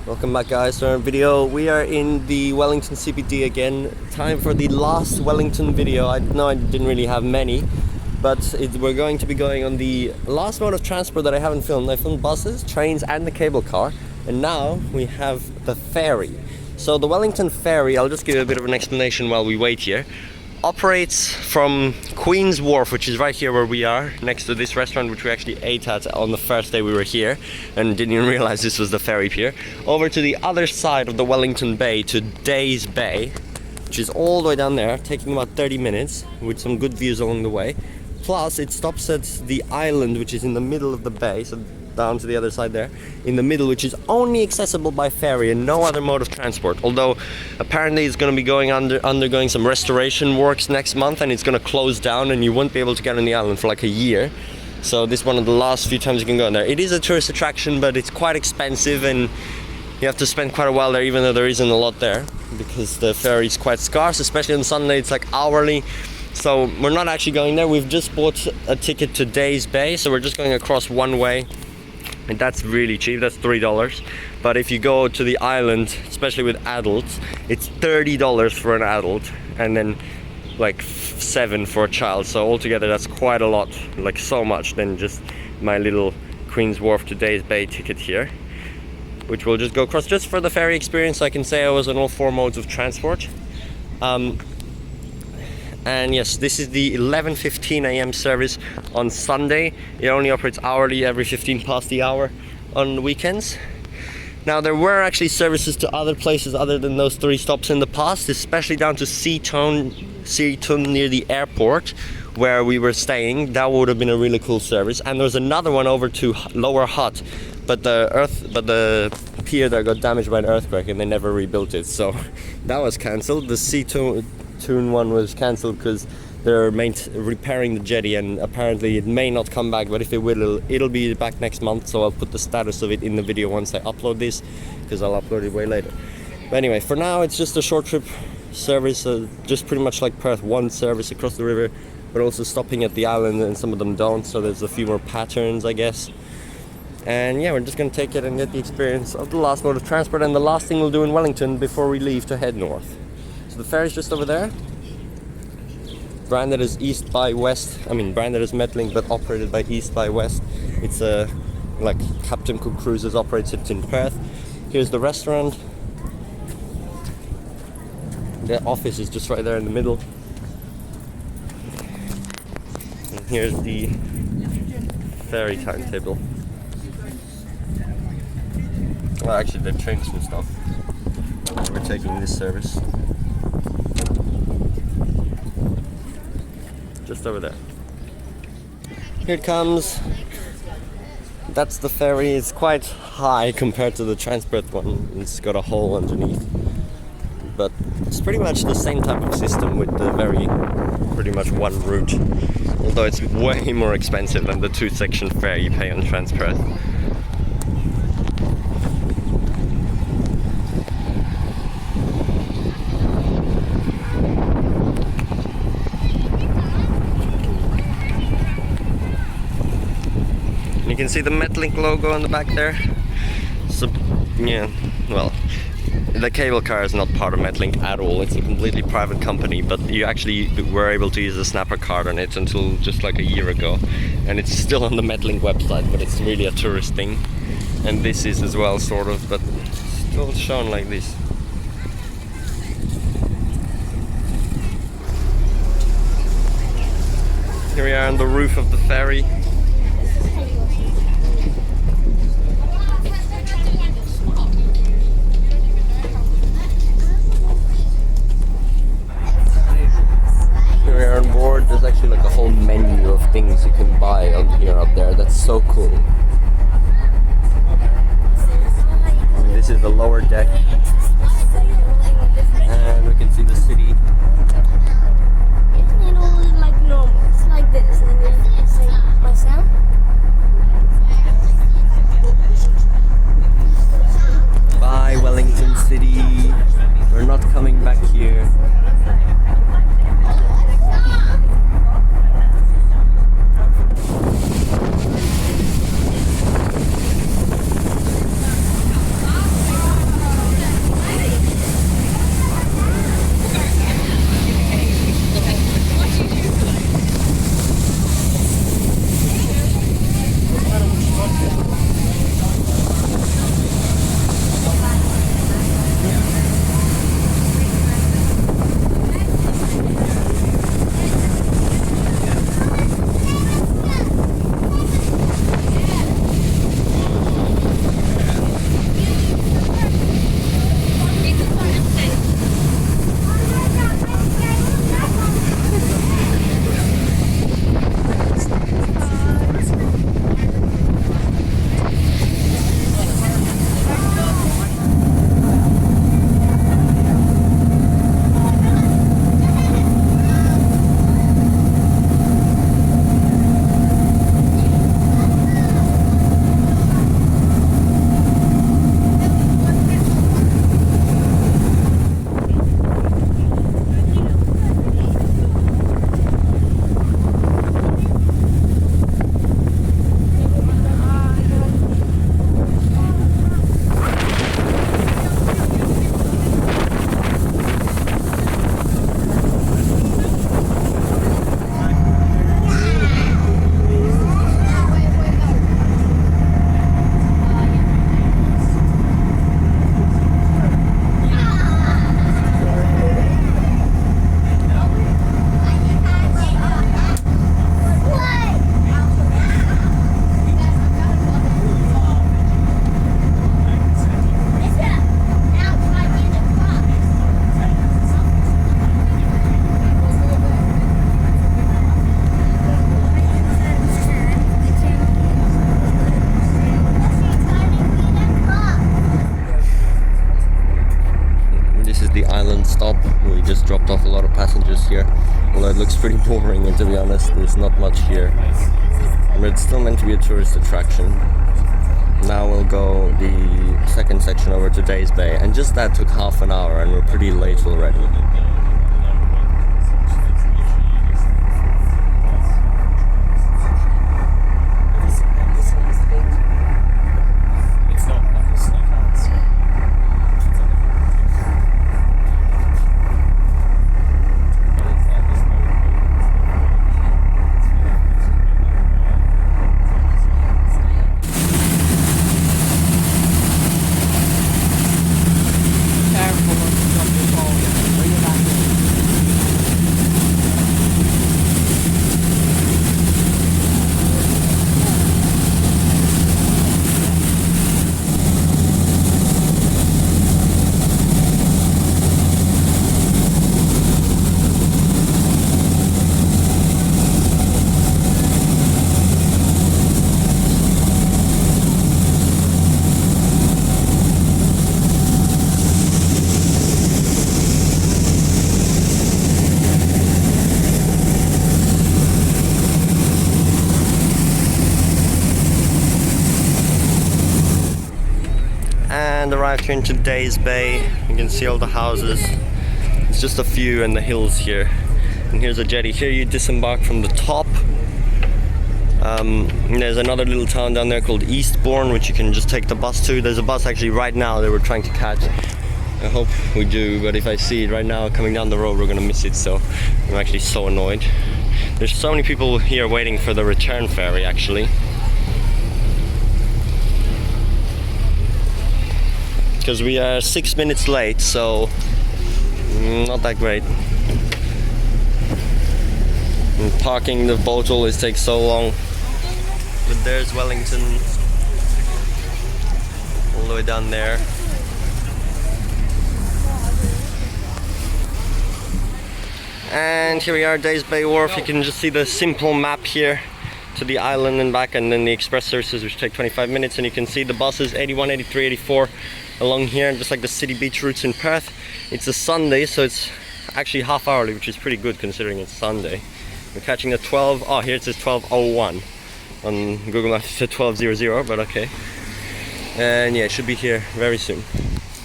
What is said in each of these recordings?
Welcome back, guys, to our video. We are in the Wellington CBD again. Time for the last Wellington video. I know I didn't really have many, but we're going to be going on the last mode of transport that I haven't filmed. I filmed buses, trains and the cable car, and now we have the ferry. So the Wellington ferry, I'll just give you a bit of an explanation while we wait here, operates from Queen's Wharf, which is right here where we are, next to this restaurant which we actually ate at on the first day we were here and didn't even realize this was the ferry pier, over to the other side of the Wellington Bay to Days Bay, which is all the way down there, taking about 30 minutes with some good views along the way. Plus it stops at the island which is in the middle of the bay, so down to the other side there in the middle, which is only accessible by ferry and no other mode of transport, although apparently it's going to be undergoing some restoration works next month and it's going to close down and you won't be able to get on the island for like a year. So this is one of the last few times you can go in there. It is a tourist attraction, but it's quite expensive and you have to spend quite a while there, even though there isn't a lot there, because the ferry is quite scarce, especially on Sunday. It's like hourly. So we're not actually going there. We've just bought a ticket to Days Bay, so we're just going across one way. And that's really cheap, that's $3. But if you go to the island, especially with adults, it's $30 for an adult and then like $7 for a child. So altogether that's quite a lot, like so much than just my little Queen's Wharf to Days Bay ticket here, which we'll just go across just for the ferry experience. So I can say I was on all four modes of transport. And yes, this is the 11:15 a.m. service on Sunday. It only operates hourly, every 15 past the hour on the weekends. Now there were actually services to other places other than those three stops in the past, especially down to Seaton near the airport where we were staying. That would have been a really cool service. And there was another one over to Lower Hutt, but the pier there got damaged by an earthquake and they never rebuilt it, so that was cancelled. The Seaton one was cancelled because they're repairing the jetty and apparently it may not come back, but if it will, it'll be back next month. So I'll put the status of it in the video once I upload this, because I'll upload it way later. But anyway, for now it's just a short trip service, just pretty much like Perth, one service across the river, but also stopping at the island, and some of them don't, so there's a few more patterns, I guess. And yeah, we're just going to take it and get the experience of the last mode of transport and the last thing we'll do in Wellington before we leave to head north. The ferry's just over there, branded as East by West. I mean, branded as Metlink, but operated by East by West. It's like Captain Cook Cruises operates it in Perth. Here's the restaurant. The office is just right there in the middle. And here's the ferry timetable. Well, actually, they've changed some stuff. We're taking this service. Just over there. Here it comes. That's the ferry. It's quite high compared to the transport one. It's got a hole underneath. But it's pretty much the same type of system with the pretty much one route. Although it's way more expensive than the 2-section fare you pay on Transperth. You can see the Metlink logo on the back there. So, yeah, well, the cable car is not part of Metlink at all. It's a completely private company, but you actually were able to use a Snapper card on it until just like a year ago. And it's still on the Metlink website, but it's really a tourist thing. And this is as well, sort of, but still shown like this. Here we are on the roof of the ferry. We are on board. There's actually like a whole menu of things you can buy on here up there. That's so cool. And this is the lower deck, and we can see the city. Isn't it all like normal? It's like this, and then it's like myself. Bye, Wellington City. We're not coming back here. the island stop. We just dropped off a lot of passengers here. Although it looks pretty boring, and to be honest, there's not much here. But it's still meant to be a tourist attraction. Now we'll go the second section over to Days Bay, and just that took half an hour and we're pretty late already. And arrived here into Days Bay. You can see all the houses. It's just a few in the hills here. And here's a jetty. Here you disembark from the top. There's another little town down there called Eastbourne, which you can just take the bus to. There's a bus actually right now that we're trying to catch. I hope we do, but if I see it right now coming down the road, we're gonna miss it, so I'm actually so annoyed. There's so many people here waiting for the return ferry actually. Because we are 6 minutes late, so not that great. And parking the boat always takes so long. But there's Wellington, all the way down there. And here we are, Days Bay Wharf. You can just see the simple map here to the island and back, and then the express services which take 25 minutes, and you can see the buses 81, 83, 84 along here, just like the city beach routes in Perth. It's a Sunday, so it's actually half hourly, which is pretty good considering it's Sunday. We're catching the 12, oh here it says 12:01 on Google Maps. It said 12:00, but okay. And yeah, it should be here very soon.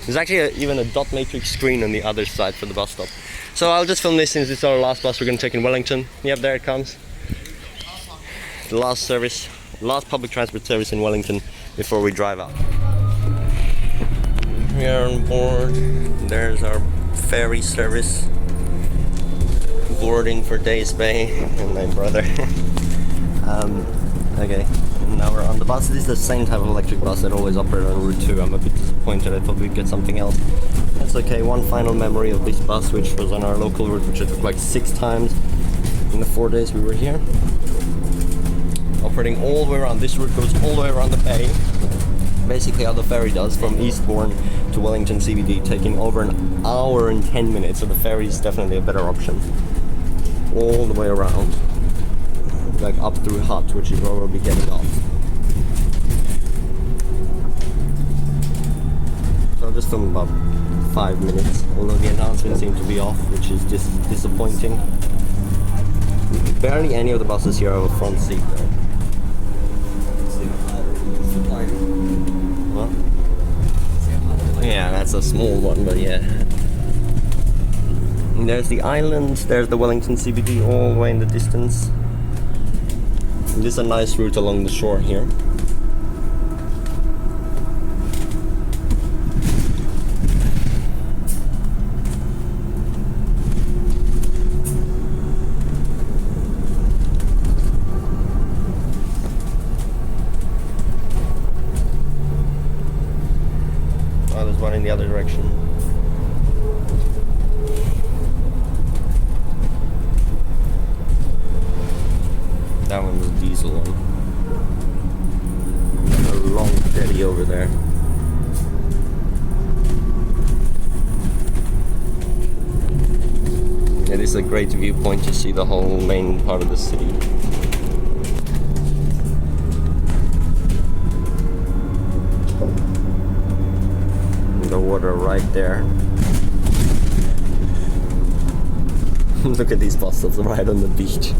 There's actually even a dot matrix screen on the other side for the bus stop. So I'll just film this since it's our last bus we're going to take in Wellington. Yep, there it comes. The last service, last public transport service in Wellington before we drive out. We are on board. There's our ferry service. Boarding for Days Bay and my brother. Okay, and now we're on the bus. This is the same type of electric bus that always operated on Route 2. I'm a bit disappointed. I thought we'd get something else. That's okay. One final memory of this bus, which was on our local route, which I took like 6 times in the 4 days we were here. Operating all the way around. This route goes all the way around the bay. Basically how the ferry does, from Eastbourne to Wellington CBD, taking over an hour and 10 minutes. So the ferry is definitely a better option. All the way around, like up through Hutt, which is where we'll be getting off. So I'll just film about 5 minutes, although the announcements seem to be off, which is just disappointing. Barely any of the buses here have a front seat though. What? Yeah, that's a small one, but yeah. And there's the island, there's the Wellington CBD all the way in the distance. And this is a nice route along the shore here. Oh, there's one in the other direction. That one was a diesel one. And a long jetty over there. It is a great viewpoint to see the whole main part of the city. And the water right there. Look at these bus stops right on the beach,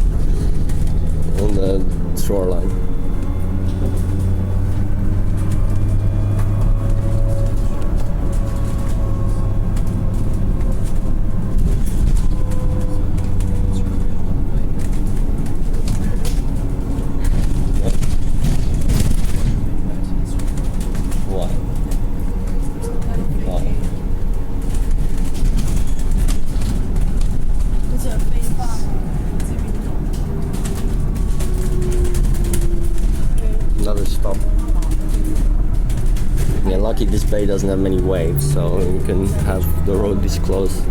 on the shoreline. Another stop. Yeah, lucky this bay doesn't have many waves, so you can have the road this close.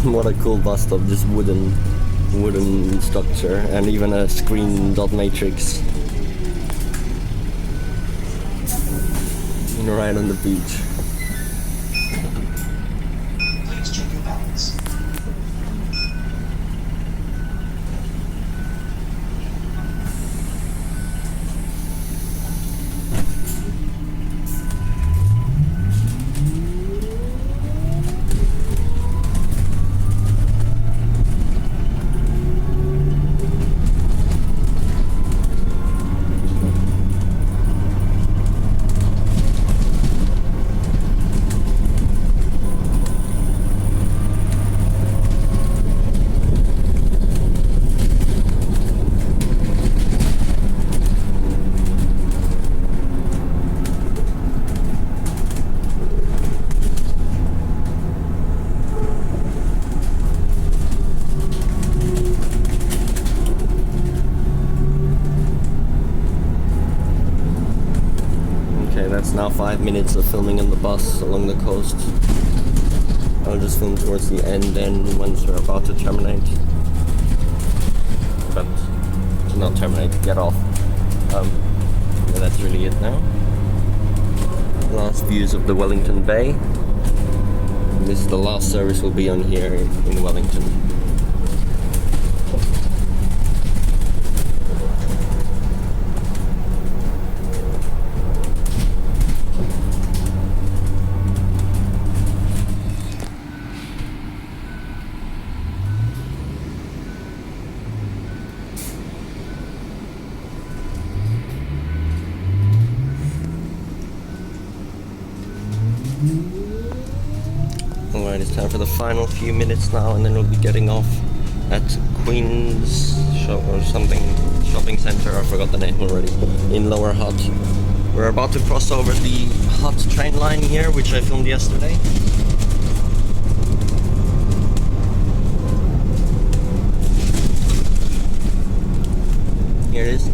What a cool bus stop, just wooden structure and even a screen dot matrix right on the beach. Please check your balance. That's now 5 minutes of filming on the bus along the coast. I'll just film towards the end then once we're about to terminate. But not terminate, get off. Yeah, that's really it now. Last views of the Wellington Bay. This is the last service will be on here in Wellington. Alright, it's time for the final few minutes now, and then we'll be getting off at Queen's Shop or something shopping center. I forgot the name already. In Lower Hutt. We're about to cross over the Hutt train line here, which I filmed yesterday. Here it is.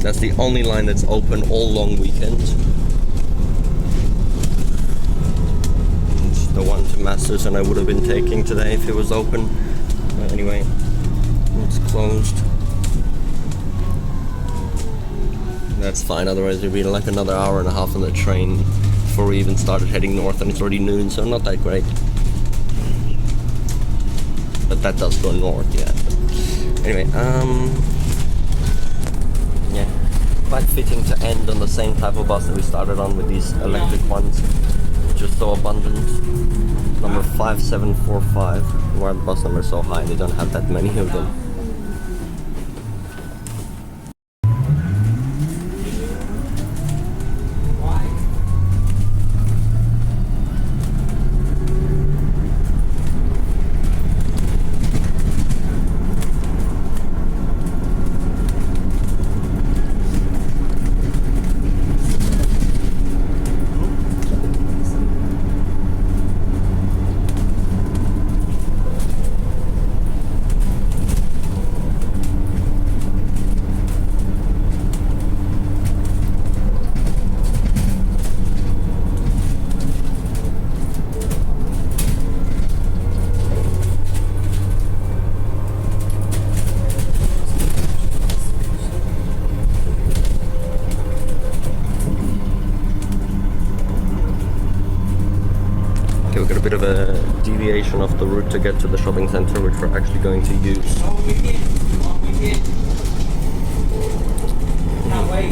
That's the only line that's open all long weekend. The one to Masters, and I would have been taking today if it was open. But anyway, it's closed. That's fine, otherwise it'd be like another hour and a half on the train before we even started heading north, and it's already noon, so not that great. But that does go north, yeah. But anyway, yeah, quite fitting to end on the same type of bus that we started on with these electric ones, which are so abundant. Number 5745, why the bus number is so high, they don't have that many of them. We've got a bit of a deviation off the route to get to the shopping centre, which we're actually going to use.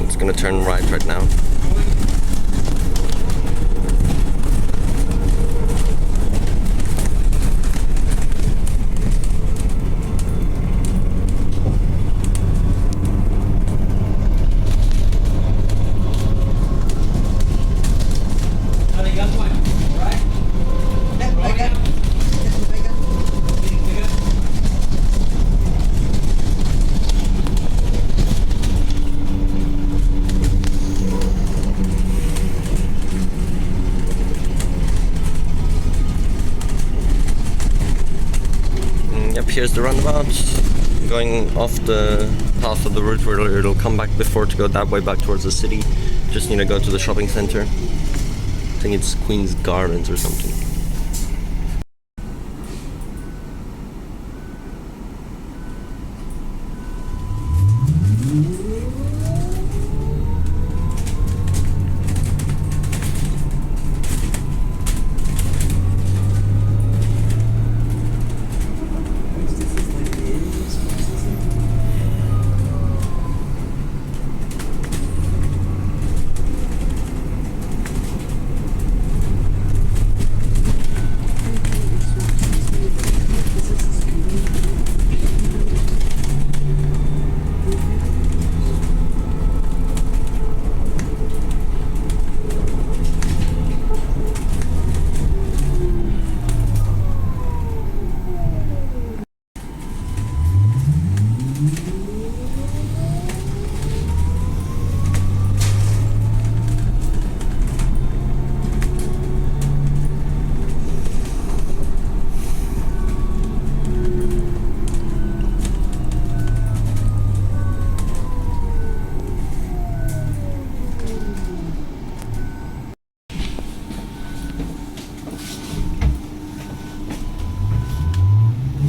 It's going to turn right now. Here's the roundabout, going off the path of the route where it'll come back before to go that way back towards the city. Just need to go to the shopping centre. I think it's Queen's Gardens or something.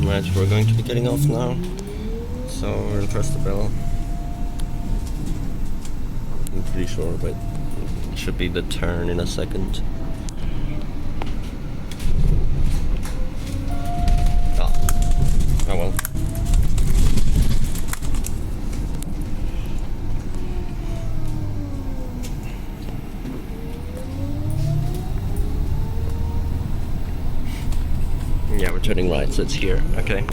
Right, we're going to be getting off now, so we're gonna press the bell. I'm pretty sure, but it should be the turn in a second. Oh well. Yeah, we're turning right, so it's here. Okay.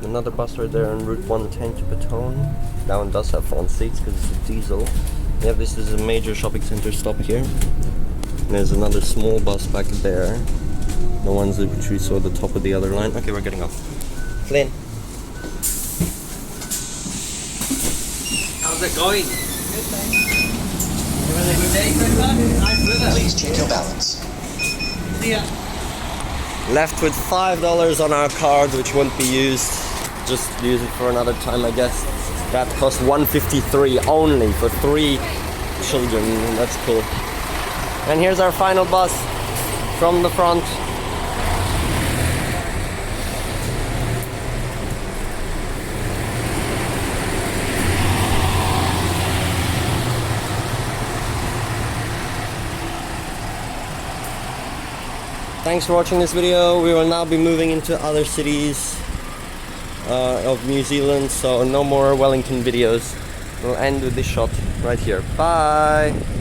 Another bus right there on Route 110 to Petone. That one does have front seats because it's a diesel. Yeah, this is a major shopping centre stop here. And there's another small bus back there. The ones that which we saw at the top of the other line. Okay, we're getting off. Flynn. How's it going? Good, thanks. Please check your balance. See ya. Left with $5 on our card, which won't be used. Just use it for another time, I guess. That cost $153 only for 3 children. That's cool. And here's our final bus from the front. Thanks for watching this video. We will now be moving into other cities of New Zealand, so no more Wellington videos. We'll end with this shot right here. Bye!